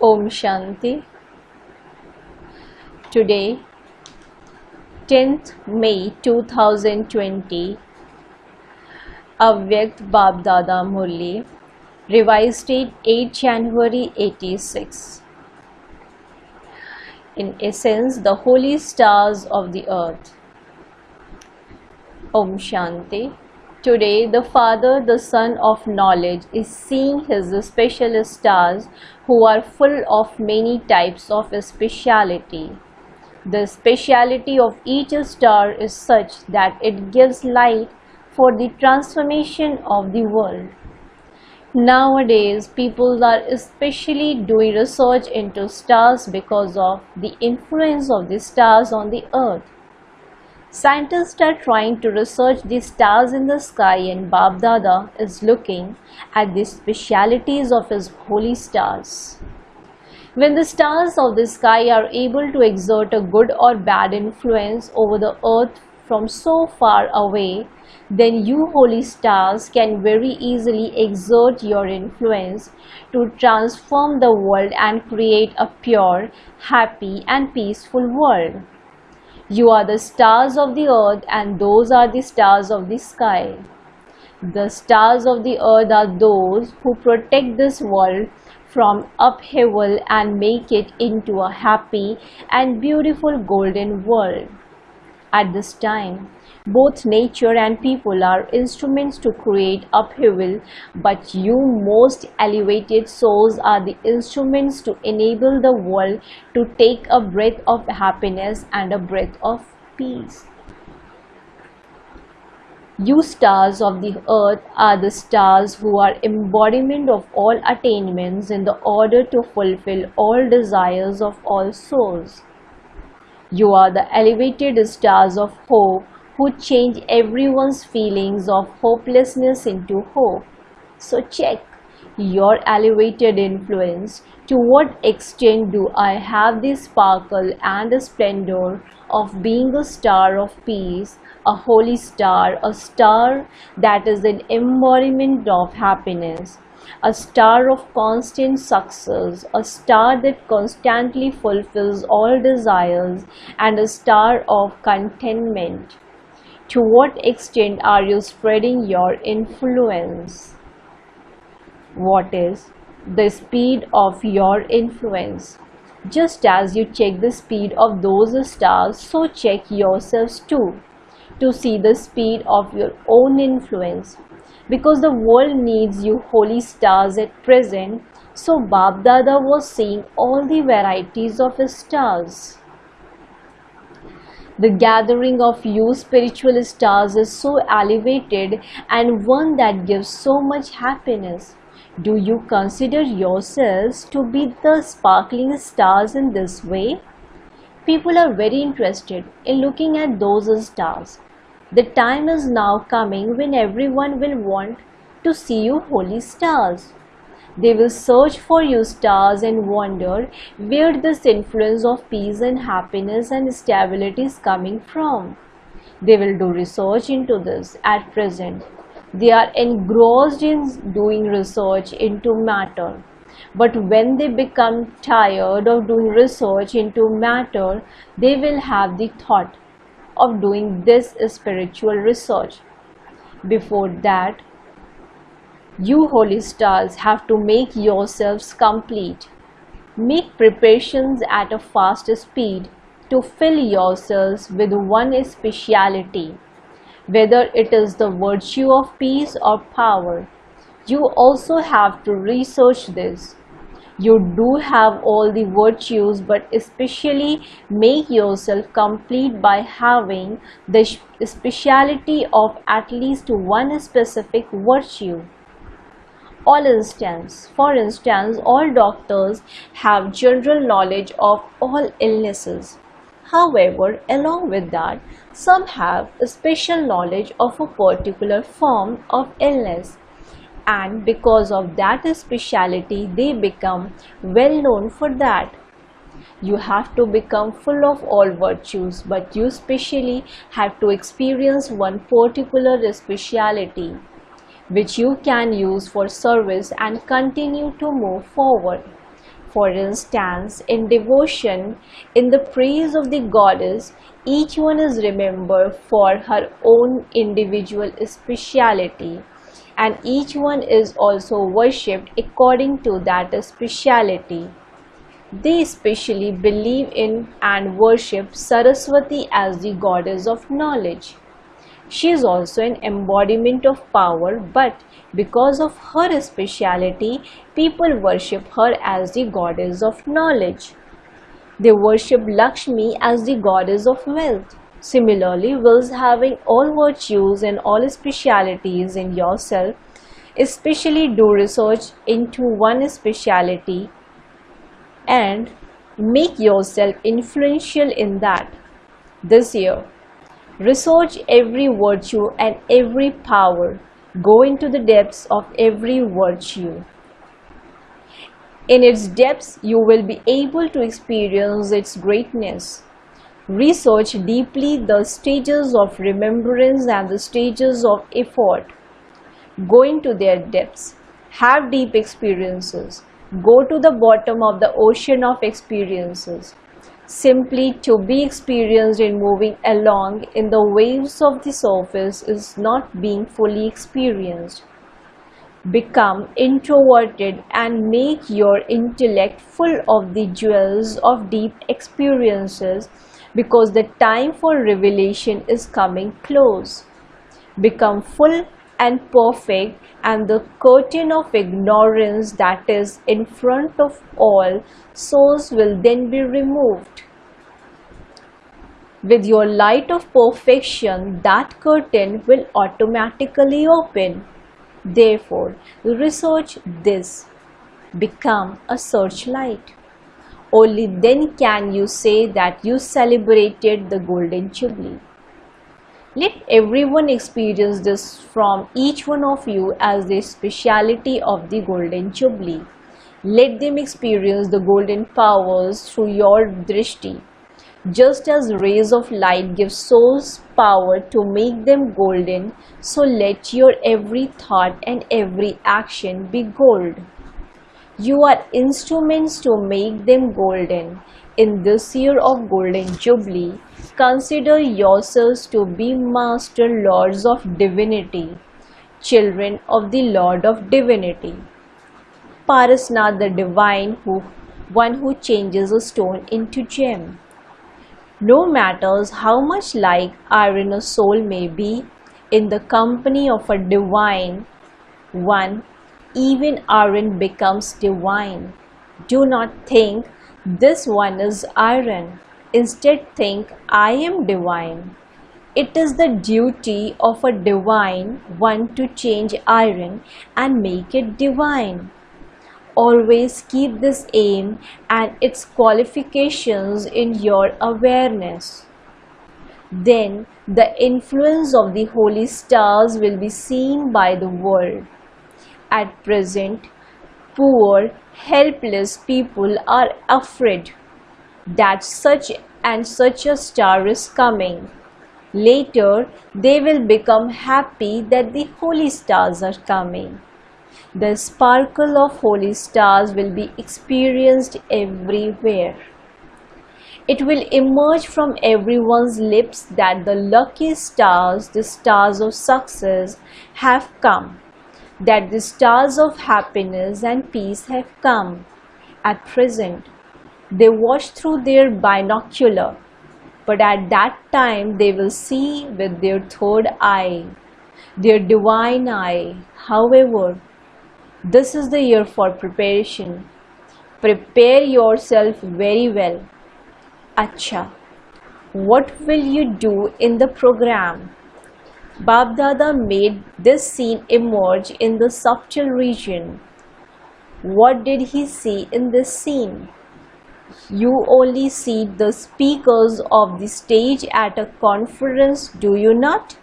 Om Shanti. Today, 10th May 2020, Avyakt Bab Dada Murli, revised date 8 January 86. In essence, the holy stars of the earth. Om Shanti. Today, the Father, the Son of Knowledge, is seeing his special stars who are full of many types of speciality. The speciality of each star is such that it gives light for the transformation of the world. Nowadays, people are especially doing research into stars because of the influence of the stars on the earth. Scientists are trying to research the stars in the sky, and Bab Dada is looking at the specialities of his holy stars. When the stars of the sky are able to exert a good or bad influence over the earth from so far away, then you holy stars can very easily exert your influence to transform the world and create a pure, happy and peaceful world. You are the stars of the earth, and those are the stars of the sky. The stars of the earth are those who protect this world from upheaval and make it into a happy and beautiful golden world. At this time, both nature and people are instruments to create upheaval, but you most elevated souls are the instruments to enable the world to take a breath of happiness and a breath of peace. You stars of the earth are the stars who are embodiment of all attainments in the order to fulfill all desires of all souls. You are the elevated stars of hope who change everyone's feelings of hopelessness into hope. So check your elevated influence. To what extent do I have the sparkle and splendor of being a star of peace, a holy star, a star that is an embodiment of happiness, a star of constant success, a star that constantly fulfills all desires, and a star of contentment? To what extent are you spreading your influence? What is the speed of your influence? Just as you check the speed of those stars, so check yourselves too, to see the speed of your own influence. Because the world needs you holy stars at present, so Bab Dada was seeing all the varieties of stars. The gathering of you spiritual stars is so elevated and one that gives so much happiness. Do you consider yourselves to be the sparkling stars in this way? People are very interested in looking at those stars. The time is now coming when everyone will want to see you holy stars. They will search for you stars and wonder where this influence of peace and happiness and stability is coming from. They will do research into this at present. They are engrossed in doing research into matter. But when they become tired of doing research into matter, they will have the thought of doing this spiritual research. Before that, you holy stars have to make yourselves complete. Make preparations at a fast speed to fill yourselves with one speciality, whether it is the virtue of peace or power. You also have to research this. You do have all the virtues, but especially make yourself complete by having the speciality of at least one specific virtue. For instance, all doctors have general knowledge of all illnesses. However, along with that, some have a special knowledge of a particular form of illness, and because of that speciality, they become well known for that. You have to become full of all virtues, but you specially have to experience one particular speciality, which you can use for service and continue to move forward. for instance, in devotion, in the praise of the goddess, each one is remembered for her own individual speciality, and each one is also worshipped according to that speciality. They especially believe in and worship Saraswati as the goddess of knowledge. She is also an embodiment of power, but because of her speciality, people worship her as the goddess of knowledge. They worship Lakshmi as the goddess of wealth. Similarly, whilst having all virtues and all specialities in yourself, especially do research into one speciality and make yourself influential in that. This year, research every virtue and every power. Go into the depths of every virtue. In its depths, you will be able to experience its greatness. Research deeply the stages of remembrance and the stages of effort. Go into their depths. Have deep experiences. Go to the bottom of the ocean of experiences. Simply to be experienced in moving along in the waves of the surface is not being fully experienced. Become introverted and make your intellect full of the jewels of deep experiences, because the time for revelation is coming close. Become full and perfect, and the curtain of ignorance that is in front of all souls will then be removed. With your light of perfection, that curtain will automatically open. Therefore, research this. Become a searchlight. Only then can you say that you celebrated the Golden Jubilee. Let everyone experience this from each one of you as the speciality of the Golden Jubilee. Let them experience the golden powers through your drishti. Just as rays of light give souls power to make them golden, so let your every thought and every action be gold. You are instruments to make them golden. In this year of Golden Jubilee, consider yourselves to be Master Lords of Divinity, children of the Lord of Divinity. Parasnath the Divine, one who changes a stone into gem. No matters how much like iron a soul may be, in the company of a divine one, even iron becomes divine. Do not think this one is iron. Instead think, I am divine. It is the duty of a divine one to change iron and make it divine. Always keep this aim and its qualifications in your awareness. Then the influence of the holy stars will be seen by the world. At present, poor, helpless people are afraid that such and such a star is coming. Later, they will become happy that the holy stars are coming. The sparkle of holy stars will be experienced everywhere. It will emerge from everyone's lips that the lucky stars, the stars of success, have come, that the stars of happiness and peace have come. At present, they watch through their binocular, but at that time they will see with their third eye, their divine eye. However, this is the year for preparation. Prepare yourself very well. Acha, what will you do in the program? Bap Dada made this scene emerge in the subtle region. What did he see in this scene? You only see the speakers of the stage at a conference, do you not?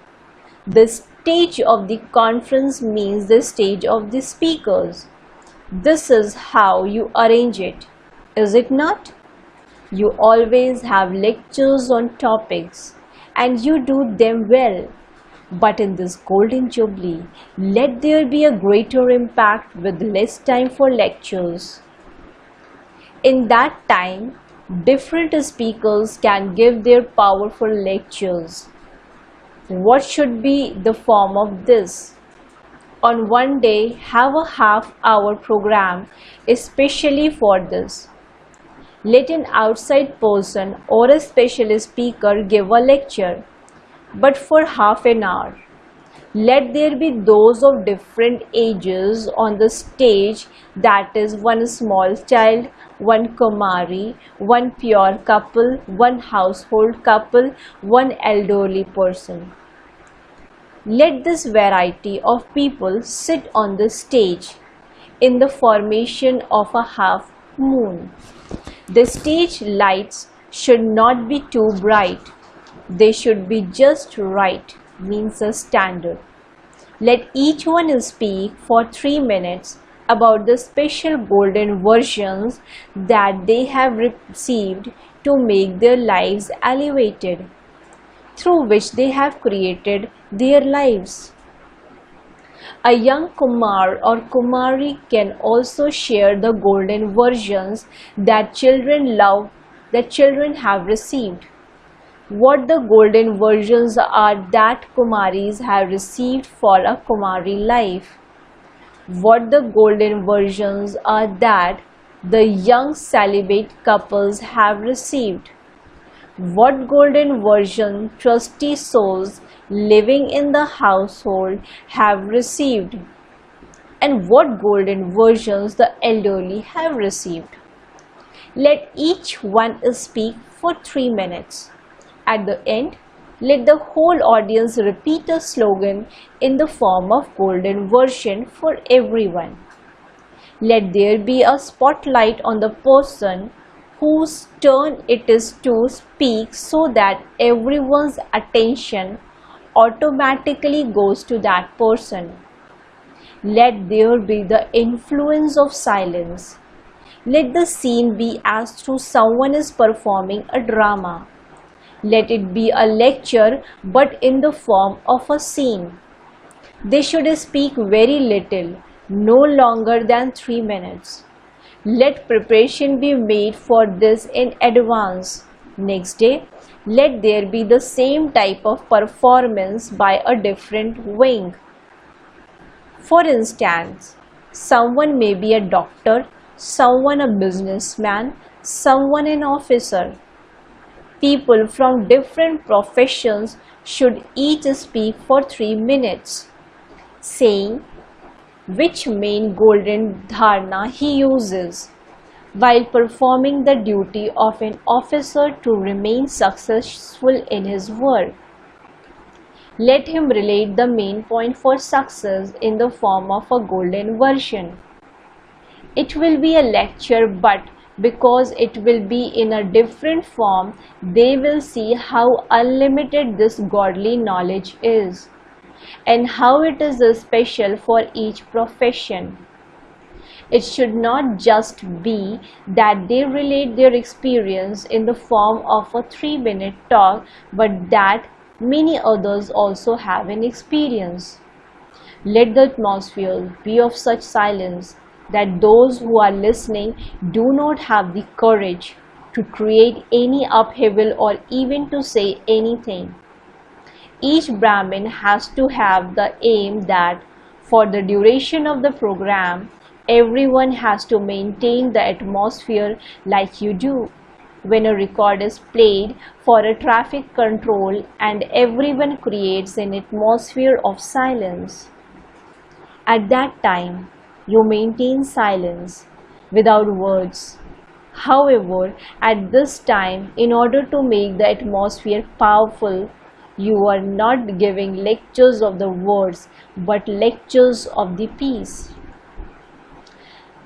The stage of the conference means the stage of the speakers. This is how you arrange it, is it not? You always have lectures on topics and you do them well. But in this Golden Jubilee, let there be a greater impact with less time for lectures. In that time, different speakers can give their powerful lectures. What should be the form of this? On one day, have a half-hour program especially for this. Let an outside person or a special speaker give a lecture, but for half an hour. Let there be those of different ages on the stage, that is, one small child, one Kumari, one pure couple, one household couple, one elderly person. Let this variety of people sit on the stage in the formation of a half moon. The stage lights should not be too bright. They should be just right, means a standard. Let each one speak for 3 minutes about the special golden versions that they have received to make their lives elevated, through which they have created their lives. A young Kumar or Kumari can also share the golden versions that children love, that children have received. What the golden versions are that Kumaris have received for a Kumari life. What the golden versions are that the young celibate couples have received. What golden version trusty souls living in the household have received, and what golden versions the elderly have received. Let each one speak for 3 minutes. At the end, let the whole audience repeat a slogan in the form of golden version for everyone. Let there be a spotlight on the person whose turn it is to speak, so that everyone's attention automatically goes to that person. Let there be the influence of silence. Let the scene be as though someone is performing a drama. Let it be a lecture, but in the form of a scene. They should speak very little, no longer than 3 minutes. Let preparation be made for this in advance. Next day, let there be the same type of performance by a different wing. For instance, someone may be a doctor, someone a businessman, someone an officer. People from different professions should each speak for 3 minutes, saying which main golden dharana he uses while performing the duty of an officer to remain successful in his work. Let him relate the main point for success in the form of a golden version. It will be a lecture, but because it will be in a different form, they will see how unlimited this godly knowledge is, and how it is special for each profession. It should not just be that they relate their experience in the form of a 3-minute talk, but that many others also have an experience. Let the atmosphere be of such silence that those who are listening do not have the courage to create any upheaval or even to say anything. Each Brahmin has to have the aim that for the duration of the program, everyone has to maintain the atmosphere like you do when a record is played for a traffic control and everyone creates an atmosphere of silence. At that time, you maintain silence without words. However, at this time, in order to make the atmosphere powerful, you are not giving lectures of the words, but lectures of the peace.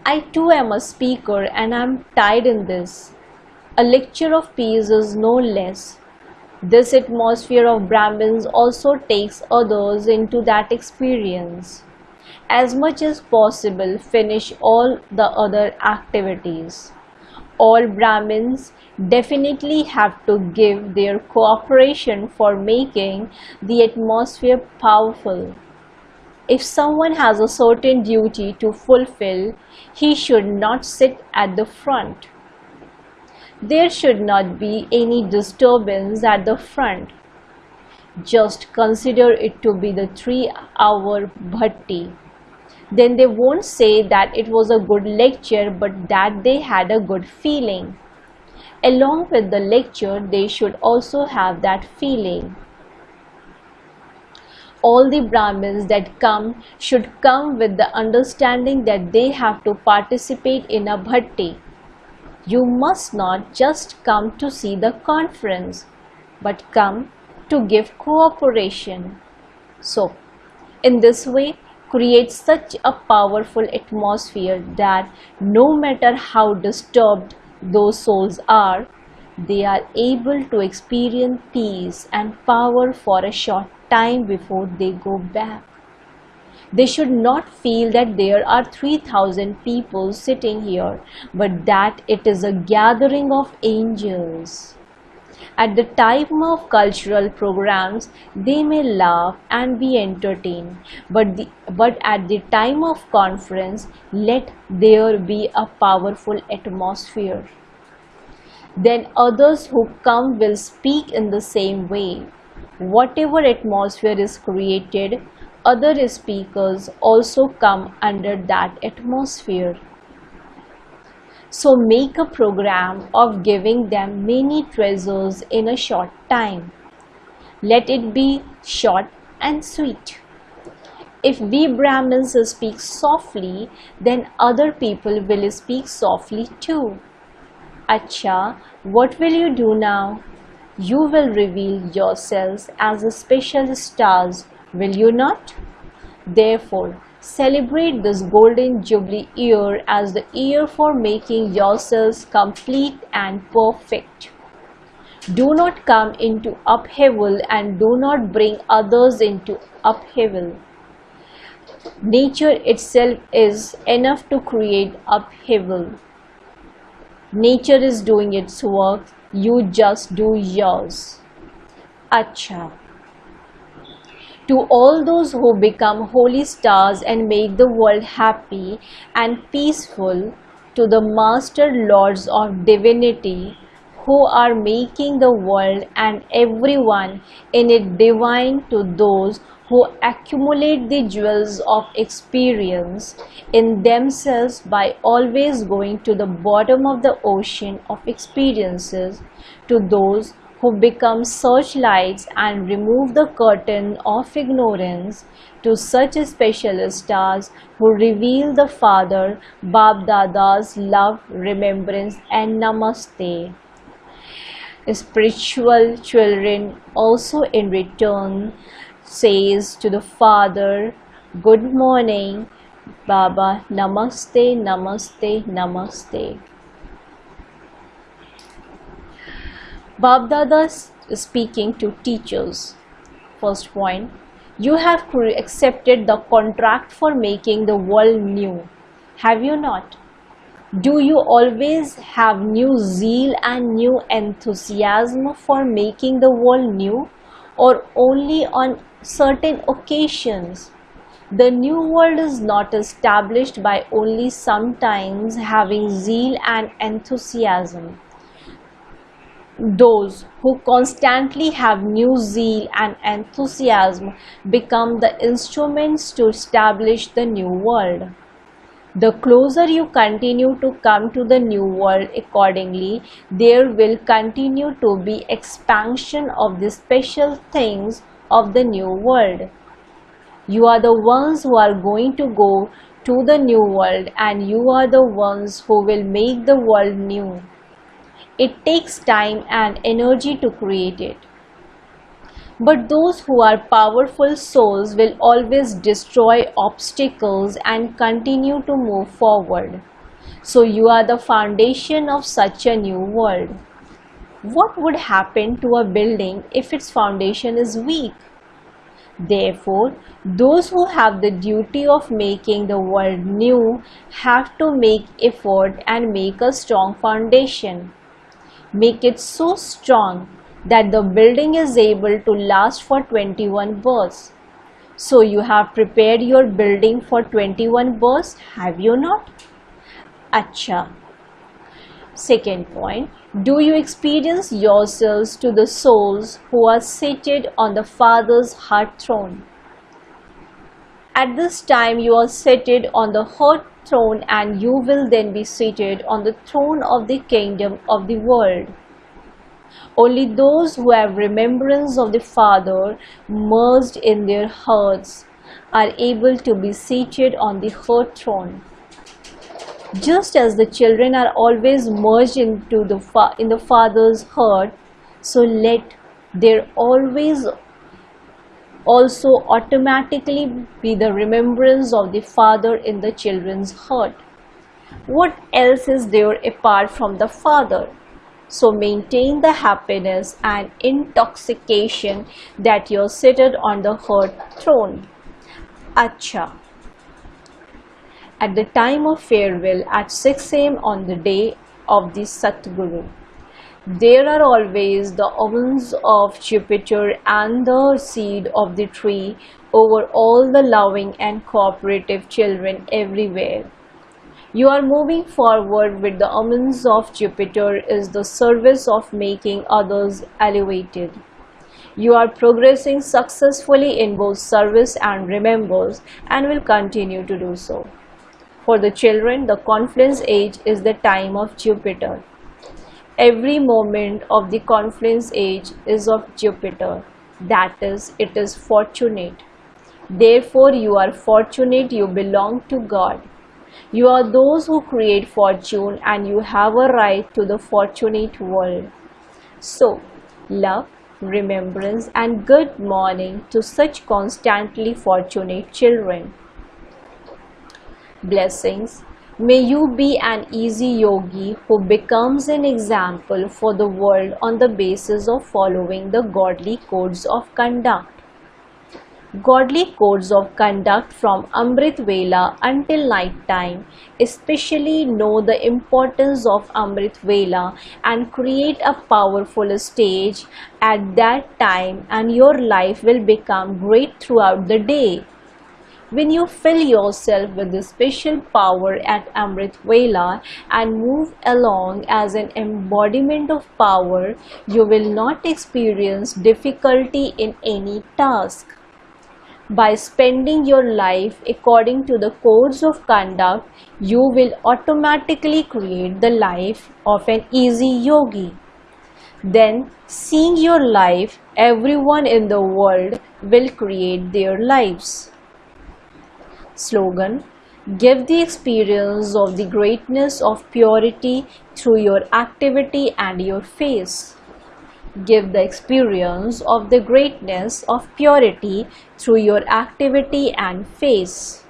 I too am a speaker and I am tied in this. A lecture of peace is no less. This atmosphere of Brahmins also takes others into that experience. As much as possible, finish all the other activities. All Brahmins definitely have to give their cooperation for making the atmosphere powerful. If someone has a certain duty to fulfill, he should not sit at the front. There should not be any disturbance at the front. Just consider it to be the 3-hour bhatti. Then they won't say that it was a good lecture, but that they had a good feeling. Along with the lecture, they should also have that feeling. All the Brahmins that come should come with the understanding that they have to participate in a bhatti. You must not just come to see the conference, but come to give cooperation. So, in this way, create such a powerful atmosphere that no matter how disturbed those souls are, they are able to experience peace and power for a short time before they go back. They should not feel that there are 3,000 people sitting here, but that it is a gathering of angels. At the time of cultural programs, they may laugh and be entertained, but at the time of conference, let there be a powerful atmosphere. Then others who come will speak in the same way. Whatever atmosphere is created, other speakers also come under that atmosphere. So make a program of giving them many treasures in a short time. Let it be short and sweet. If we Brahmins speak softly, then other people will speak softly too. Acha, what will you do now? You will reveal yourselves as special stars, will you not? Therefore, celebrate this golden jubilee year as the year for making yourselves complete and perfect. Do not come into upheaval and do not bring others into upheaval. Nature itself is enough to create upheaval. Nature is doing its work, you just do yours. Acha. To all those who become holy stars and make the world happy and peaceful, to the master lords of divinity who are making the world and everyone in it divine, to those who accumulate the jewels of experience in themselves by always going to the bottom of the ocean of experiences, to those who become searchlights and remove the curtain of ignorance, to such special stars who reveal the Father, Bab Dada's love, remembrance and namaste. Spiritual children also in return says to the Father, good morning, Baba, namaste, namaste, namaste. Bab Dada speaking to teachers. First point, you have accepted the contract for making the world new. Have you not? Do you always have new zeal and new enthusiasm for making the world new, or only on certain occasions? The new world is not established by only sometimes having zeal and enthusiasm. Those who constantly have new zeal and enthusiasm become the instruments to establish the new world. The closer you continue to come to the new world, accordingly, there will continue to be expansion of the special things of the new world. You are the ones who are going to go to the new world, and you are the ones who will make the world new. It takes time and energy to create it. But those who are powerful souls will always destroy obstacles and continue to move forward. So you are the foundation of such a new world. What would happen to a building if its foundation is weak? Therefore, those who have the duty of making the world new have to make effort and make a strong foundation. Make it so strong that the building is able to last for 21 births. So you have prepared your building for 21 births, have you not? Acha. Second point, do you experience yourselves to the souls who are seated on the Father's heart throne? At this time you are seated on the heart throne, and you will then be seated on the throne of the kingdom of the world. Only those who have remembrance of the Father merged in their hearts are able to be seated on the heart throne. Just as the children are always merged into in the Father's heart, so let there always also automatically be the remembrance of the Father in the children's heart. What else is there apart from the Father? So maintain the happiness and intoxication that you're seated on the heart throne. Acha. At the time of farewell at 6 a.m. on the day of the Satguru, there are always the omens of Jupiter and the seed of the tree over all the loving and cooperative children everywhere. You are moving forward with the omens of Jupiter is the service of making others elevated. You are progressing successfully in both service and remembers, and will continue to do so. For the children, the confluence age is the time of Jupiter. Every moment of the confluence age is of Jupiter. That is, it is fortunate. Therefore, you are fortunate, you belong to God. You are those who create fortune, and you have a right to the fortunate world. So, love, remembrance, and good morning to such constantly fortunate children. Blessings. May you be an easy yogi who becomes an example for the world on the basis of following the godly codes of conduct. Godly codes of conduct from Amrit Vela until night time, especially know the importance of Amrit Vela and create a powerful stage at that time, and your life will become great throughout the day. When you fill yourself with the special power at Amrit Vela and move along as an embodiment of power, you will not experience difficulty in any task. By spending your life according to the codes of conduct, you will automatically create the life of an easy yogi. Then, seeing your life, everyone in the world will create their lives. Slogan: give the experience of the greatness of purity through your activity and your face. Give the experience of the greatness of purity through your activity and face.